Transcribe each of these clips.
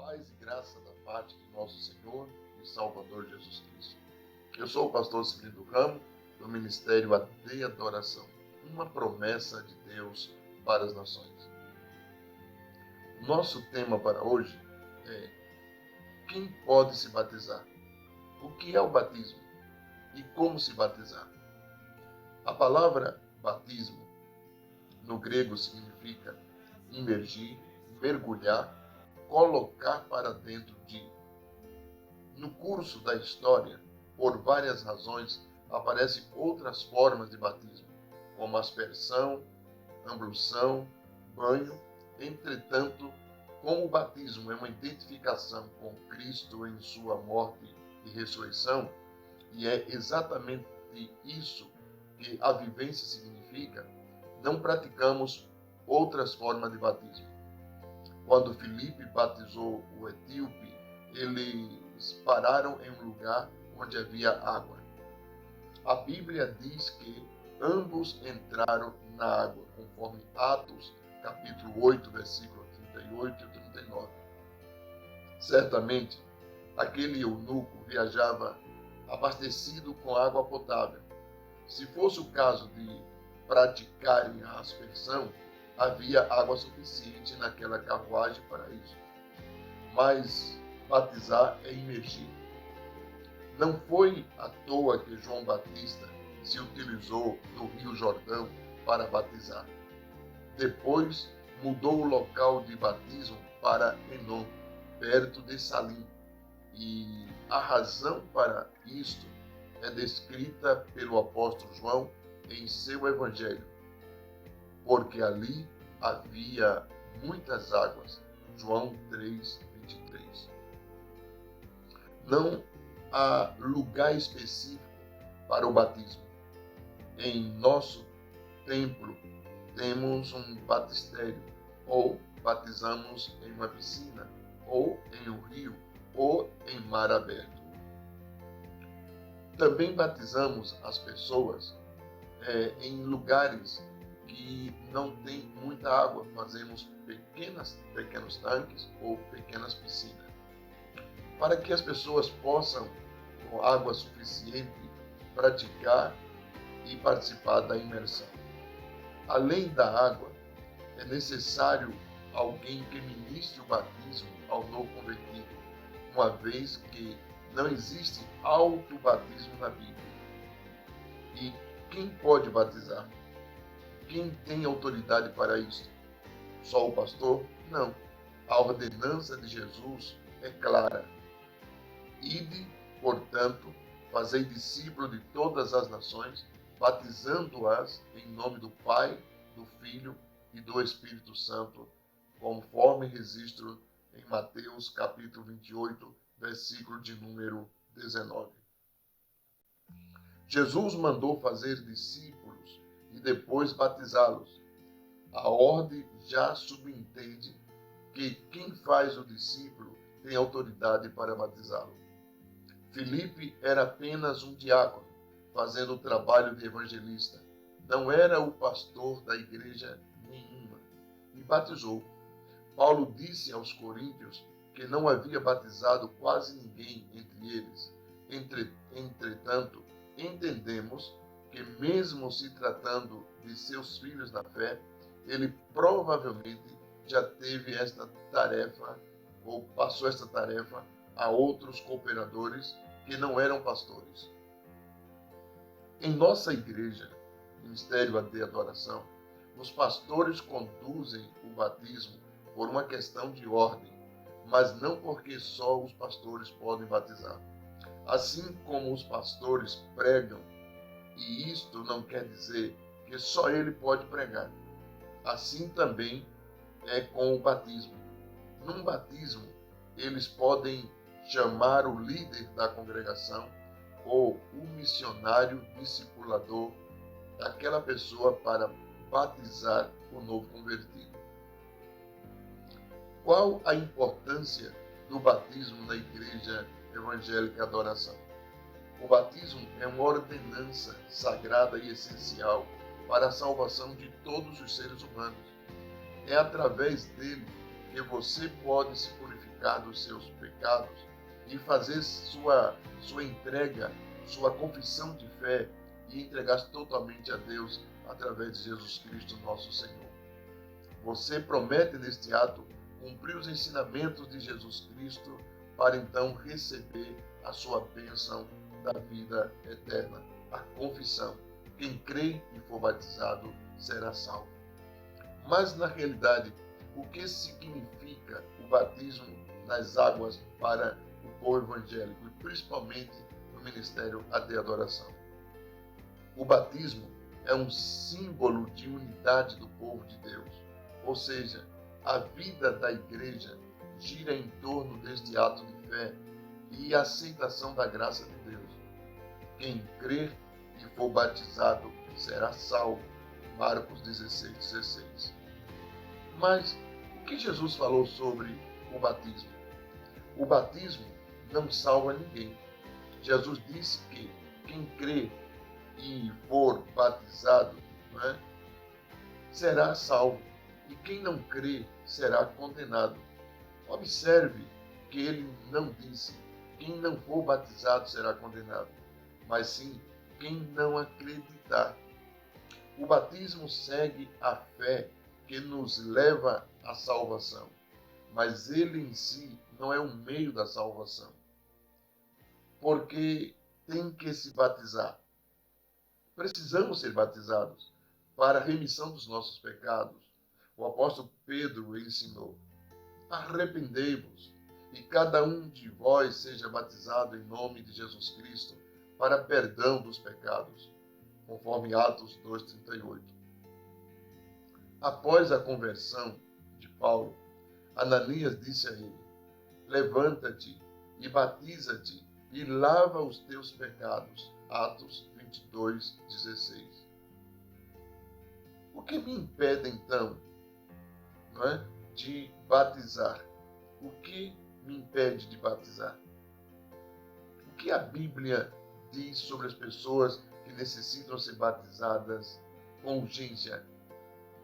Paz e graça da parte de nosso Senhor e Salvador Jesus Cristo. Eu sou o pastor Cipriano Ramo, do Ministério AD Adoração, uma promessa de Deus para as nações. O nosso tema para hoje é: quem pode se batizar? O que é o batismo e como se batizar? A palavra batismo no grego significa imergir, mergulhar, colocar para dentro de. No curso da história, por várias razões, aparecem outras formas de batismo, como aspersão, ablução, banho. Entretanto, como o batismo é uma identificação com Cristo em sua morte e ressurreição, e é exatamente isso que a vivência significa, não praticamos outras formas de batismo. Quando Filipe batizou o etíope, eles pararam em um lugar onde havia água. A Bíblia diz que ambos entraram na água, conforme Atos, capítulo 8, versículo 38 e 39. Certamente, aquele eunuco viajava abastecido com água potável. Se fosse o caso de praticarem a aspersão, havia água suficiente naquela carruagem para isso. Mas batizar é imergir. Não foi à toa que João Batista se utilizou do Rio Jordão para batizar. Depois mudou o local de batismo para Enom, perto de Salim. E a razão para isto é descrita pelo apóstolo João em seu evangelho. Porque ali havia muitas águas. João 3:23. Não há lugar específico para o batismo. Em nosso templo temos um batistério, ou batizamos em uma piscina, ou em um rio, ou em mar aberto. Também batizamos as pessoas em lugares que não tem muita água, fazemos pequenos tanques ou pequenas piscinas, para que as pessoas possam, com água suficiente, praticar e participar da imersão. Além da água, é necessário alguém que ministre o batismo ao novo convertido, uma vez que não existe autobatismo na Bíblia. E quem pode batizar? Quem tem autoridade para isso? Só o pastor? Não. A ordenança de Jesus é clara. Ide, portanto, fazei discípulos de todas as nações, batizando-as em nome do Pai, do Filho e do Espírito Santo, conforme registro em Mateus capítulo 28, versículo de número 19. Jesus mandou fazer discípulos e depois batizá-los. A ordem já subentende que quem faz o discípulo tem autoridade para batizá-lo. Filipe era apenas um diácono, fazendo o trabalho de evangelista. Não era o pastor da igreja nenhuma. E batizou. Paulo disse aos coríntios que não havia batizado quase ninguém entre eles. Entretanto, entendemos que mesmo se tratando de seus filhos na fé, ele provavelmente já teve esta tarefa, ou passou esta tarefa a outros cooperadores que não eram pastores. Em nossa igreja, Ministério AD Adoração, os pastores conduzem o batismo por uma questão de ordem, mas não porque só os pastores podem batizar. Assim como os pastores pregam, e isto não quer dizer que só ele pode pregar. Assim também é com o batismo. Num batismo, eles podem chamar o líder da congregação ou o missionário discipulador daquela pessoa para batizar o novo convertido. Qual a importância do batismo na Igreja Evangélica Adoração? O batismo é uma ordenança sagrada e essencial para a salvação de todos os seres humanos. É através dele que você pode se purificar abdicar dos seus pecados e fazer sua entrega, sua confissão de fé e entregar-se totalmente a Deus através de Jesus Cristo, nosso Senhor. Você promete neste ato cumprir os ensinamentos de Jesus Cristo para então receber a sua bênção da vida eterna, a confissão. Quem crê e for batizado será salvo. Mas, na realidade, o que significa o batismo nas águas para o povo evangélico, e principalmente no ministério de adoração? O batismo é um símbolo de unidade do povo de Deus, ou seja, a vida da igreja gira em torno deste ato de fé e aceitação da graça de Deus. Quem crer e for batizado será salvo. Marcos 16:16. Mas o que Jesus falou sobre o batismo? O batismo não salva ninguém. Jesus disse que quem crê e for batizado, será salvo, e quem não crê será condenado. Observe que ele não disse quem não for batizado será condenado, mas sim quem não acreditar. O batismo segue a fé que nos leva à salvação, mas ele em si não é o meio da salvação, porque tem que se batizar. Precisamos ser batizados para a remissão dos nossos pecados. O apóstolo Pedro ensinou: arrependei-vos e cada um de vós seja batizado em nome de Jesus Cristo para perdão dos pecados, conforme Atos 2:38. Após a conversão de Paulo, Ananias disse a ele: levanta-te e batiza-te e lava os teus pecados. Atos 22:16. O que me impede então, de batizar? O que me impede de batizar? O que a Bíblia diz sobre as pessoas que necessitam ser batizadas com urgência?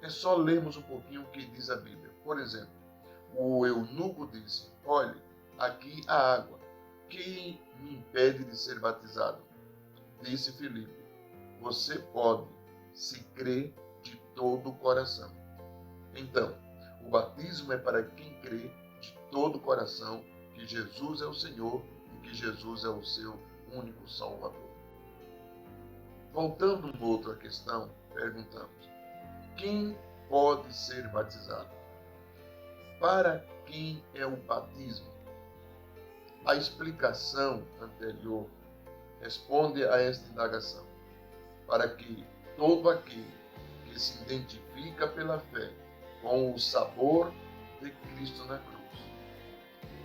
É só lermos um pouquinho o que diz a Bíblia. Por exemplo, o eunuco disse: olhe, aqui a água. Quem me impede de ser batizado? Disse Filipe: você pode, se crer de todo o coração. Então, o batismo é para quem crê de todo o coração que Jesus é o Senhor e que Jesus é o seu único Salvador. Voltando uma outra questão, perguntamos: quem pode ser batizado? Para quem é o batismo? A explicação anterior responde a esta indagação: para que todo aquele que se identifica pela fé com o sabor de Cristo na cruz,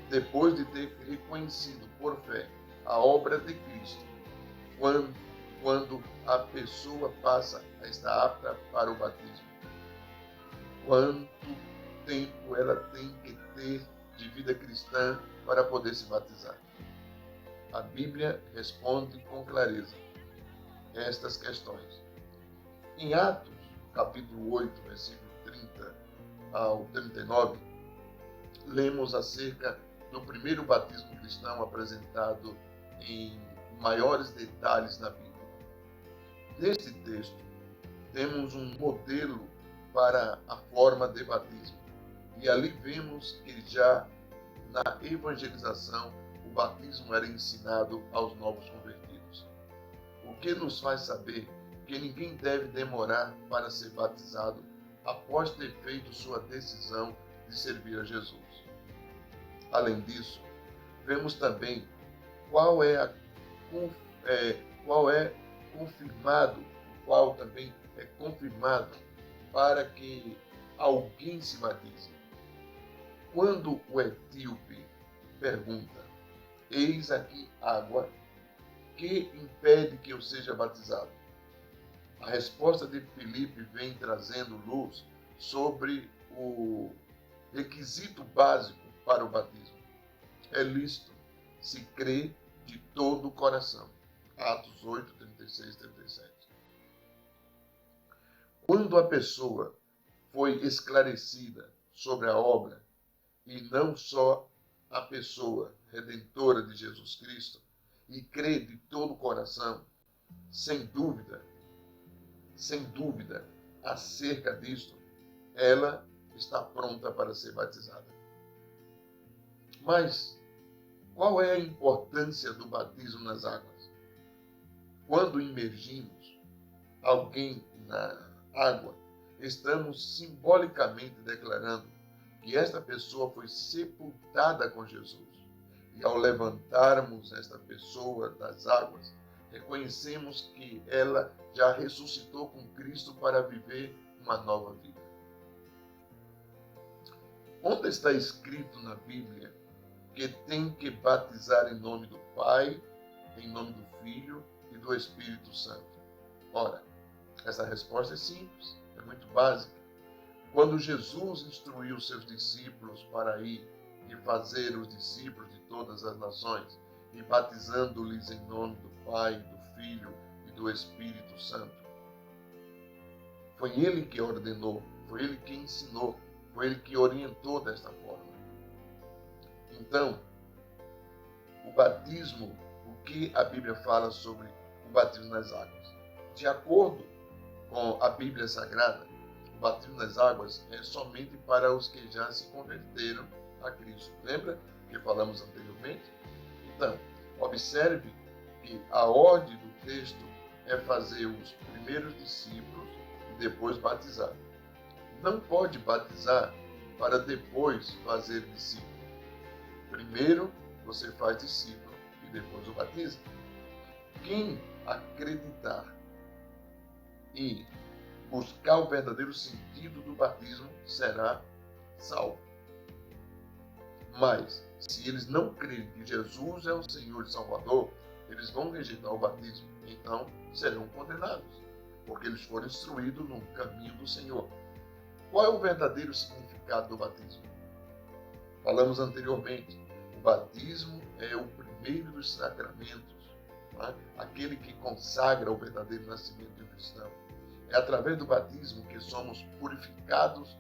depois de ter reconhecido por fé a obra de Cristo, quando a pessoa passa a estar apta para o batismo, quanto tempo ela tem que ter de vida cristã para poder se batizar? A Bíblia responde com clareza estas questões. Em Atos, capítulo 8, versículo 30 ao 39, lemos acerca do primeiro batismo cristão apresentado em maiores detalhes na Bíblia. Neste texto, temos um modelo para a forma de batismo. E ali vemos que já na evangelização o batismo era ensinado aos novos convertidos. O que nos faz saber que ninguém deve demorar para ser batizado após ter feito sua decisão de servir a Jesus. Além disso, vemos também qual também é confirmado para que alguém se batize. Quando o etíope pergunta: eis aqui água, que impede que eu seja batizado? A resposta de Filipe vem trazendo luz sobre o requisito básico para o batismo. É lícito se crer de todo o coração. Atos 8, 36 e 37. Quando a pessoa foi esclarecida sobre a obra, e não só a pessoa redentora de Jesus Cristo e crê de todo o coração, sem dúvida, acerca disto, ela está pronta para ser batizada. Mas qual é a importância do batismo nas águas? Quando imergimos alguém na água, estamos simbolicamente declarando que esta pessoa foi sepultada com Jesus. E ao levantarmos esta pessoa das águas, reconhecemos que ela já ressuscitou com Cristo para viver uma nova vida. Onde está escrito na Bíblia que tem que batizar em nome do Pai, em nome do Filho e do Espírito Santo? Ora, essa resposta é simples, é muito básica. Quando Jesus instruiu seus discípulos para ir e fazer os discípulos de todas as nações, e batizando-lhes em nome do Pai, do Filho e do Espírito Santo, foi ele que ordenou, foi ele que ensinou, foi ele que orientou desta forma. Então, o batismo, o que a Bíblia fala sobre o batismo nas águas? De acordo com a Bíblia Sagrada, o batismo nas águas é somente para os que já se converteram a Cristo. Lembra que falamos anteriormente? Então, observe que a ordem do texto é fazer os primeiros discípulos e depois batizar. Não pode batizar para depois fazer discípulo. Primeiro você faz discípulo e depois o batiza. Quem acreditar e buscar o verdadeiro sentido do batismo será salvo. Mas, se eles não crerem que Jesus é o Senhor e Salvador, eles vão rejeitar o batismo. Então, serão condenados, porque eles foram instruídos no caminho do Senhor. Qual é o verdadeiro significado do batismo? Falamos anteriormente, o batismo é o primeiro dos sacramentos, não é? Aquele que consagra o verdadeiro nascimento do cristão. É através do batismo que somos purificados,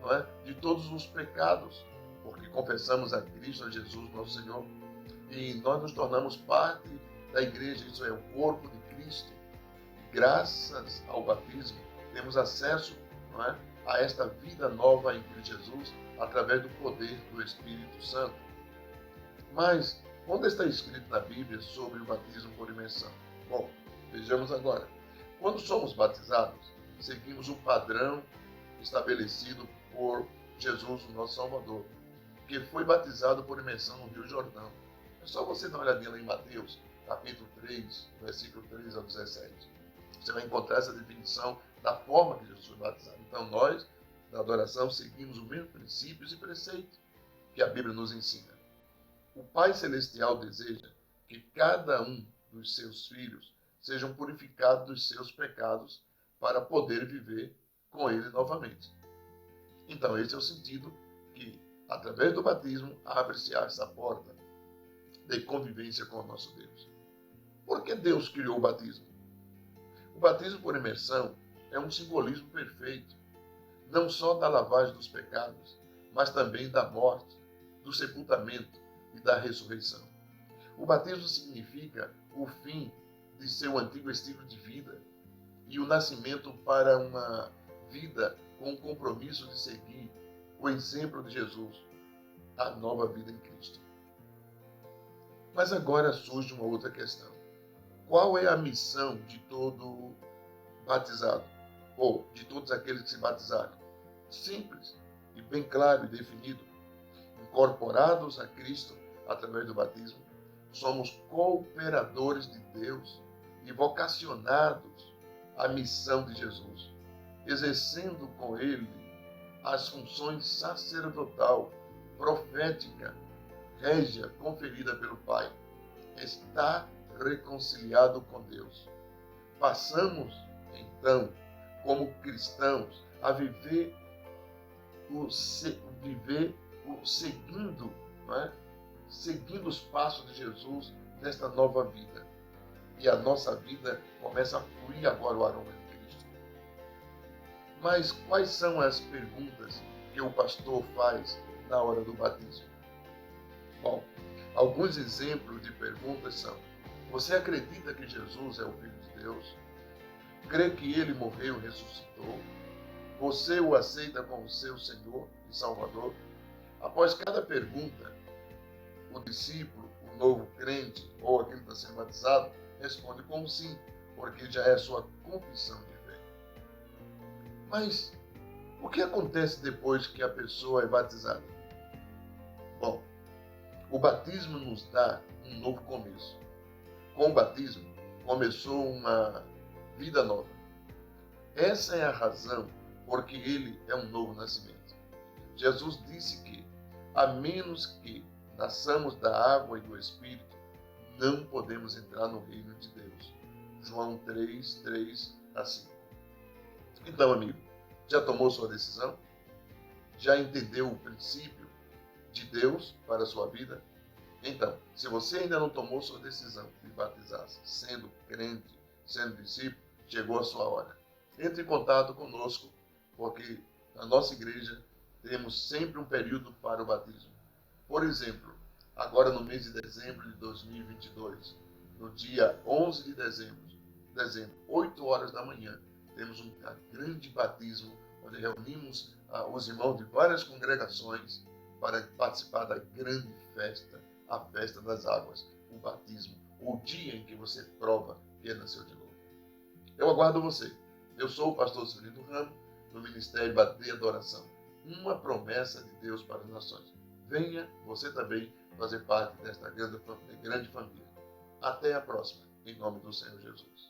não é, de todos os pecados, porque confessamos a Cristo, a Jesus, nosso Senhor, e nós nos tornamos parte da igreja, isso é, o corpo de Cristo. E graças ao batismo, temos acesso, não é, a esta vida nova em Cristo Jesus, através do poder do Espírito Santo. Mas, onde está escrito na Bíblia sobre o batismo por imersão? Bom, vejamos agora. Quando somos batizados, seguimos o padrão estabelecido por Jesus, o nosso Salvador, que foi batizado por imersão no Rio Jordão. É só você dar uma olhadinha lá em Mateus, capítulo 3, versículo 3 ao 17. Você vai encontrar essa definição da forma que Jesus foi batizado. Então nós, da adoração, seguimos os mesmos princípios e preceitos que a Bíblia nos ensina. O Pai Celestial deseja que cada um dos seus filhos sejam purificados dos seus pecados para poder viver com Ele novamente. Então esse é o sentido que, através do batismo, abre-se essa porta de convivência com o nosso Deus. Por que Deus criou o batismo? O batismo por imersão é um simbolismo perfeito, não só da lavagem dos pecados, mas também da morte, do sepultamento e da ressurreição. O batismo significa o fim de seu antigo estilo de vida e o nascimento para uma vida com o compromisso de seguir o exemplo de Jesus, a nova vida em Cristo. Mas agora surge uma outra questão. Qual é a missão de todo batizado? Ou de todos aqueles que se batizaram? Simples e bem claro e definido. Incorporados a Cristo através do batismo, somos cooperadores de Deus e vocacionados à missão de Jesus, exercendo com Ele as funções sacerdotal, profética, régia conferida pelo Pai. Está reconciliado com Deus. Passamos, então, como cristãos, a viver seguindo, não é? Seguindo os passos de Jesus nesta nova vida. E a nossa vida começa a fluir agora o aroma de Cristo. Mas quais são as perguntas que o pastor faz na hora do batismo? Alguns exemplos de perguntas são: você acredita que Jesus é o Filho de Deus? Crê que ele morreu e ressuscitou? Você o aceita como seu Senhor e Salvador? Após cada pergunta, o discípulo, o novo crente ou aquele que está sendo batizado, responde como sim, porque já é sua confissão de fé. Mas o que acontece depois que a pessoa é batizada? Bom, o batismo nos dá um novo começo. Com o batismo, começou uma vida nova. Essa é a razão porque ele é um novo nascimento. Jesus disse que, a menos que nasçamos da água e do Espírito, não podemos entrar no reino de Deus. João 3, 3 a 5. Então, amigo, já tomou sua decisão? Já entendeu o princípio de Deus para a sua vida? Então, se você ainda não tomou sua decisão de batizar-se, sendo crente, sendo discípulo, chegou a sua hora. Entre em contato conosco, porque na nossa igreja temos sempre um período para o batismo. Por exemplo, agora no mês de dezembro de 2022, no dia 11 de dezembro, 8 horas da manhã, temos um grande batismo, onde reunimos os irmãos de várias congregações para participar da grande festa, a festa das águas, o batismo, o dia em que você prova que nasceu de novo. Eu aguardo você. Eu sou o pastor Celino Ramos, do Ministério Bater e Adoração. Uma promessa de Deus para as nações. Venha você também fazer parte desta grande família. Até a próxima, em nome do Senhor Jesus.